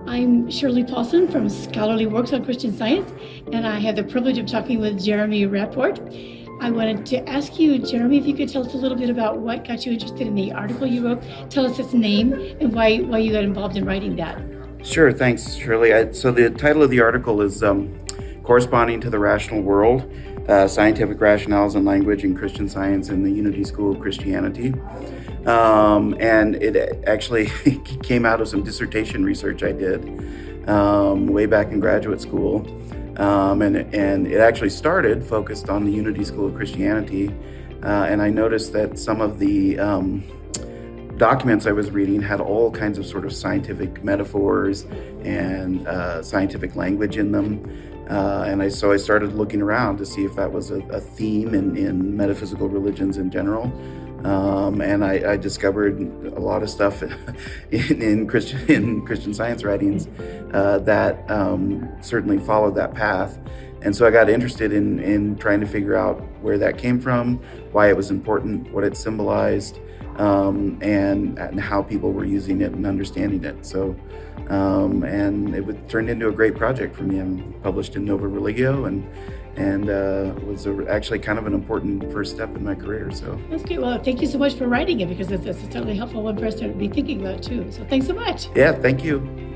I'm Shirley Paulson from Scholarly Works on Christian Science, and I had the privilege of talking with Jeremy Rapport. I wanted to ask you, Jeremy, if you could tell us a little bit about what got you interested in the article you wrote. Tell us its name and why you got involved in writing that. Sure, thanks, Shirley. So the title of the article is Corresponding to the Rational World, Scientific Rationales in Language and Christian Science in the Unity School of Christianity. And it actually came out of some dissertation research I did way back in graduate school. And it actually started focused on the Unity School of Christianity. And I noticed that some of the documents I was reading had all kinds of sort of scientific metaphors and scientific language in them. And so I started looking around to see if that was a theme in metaphysical religions in general. And I discovered a lot of stuff in Christian Science writings that certainly followed that path. And so I got interested in trying to figure out where that came from, why it was important, what it symbolized, and how people were using it and understanding it. So, and it turned into a great project for me. I'm published in Nova Religio, and was actually kind of an important first step in my career. So That's great. Well, thank you so much for writing it, because it's a totally helpful one for us to be thinking about too. So thanks so much. yeah, thank you.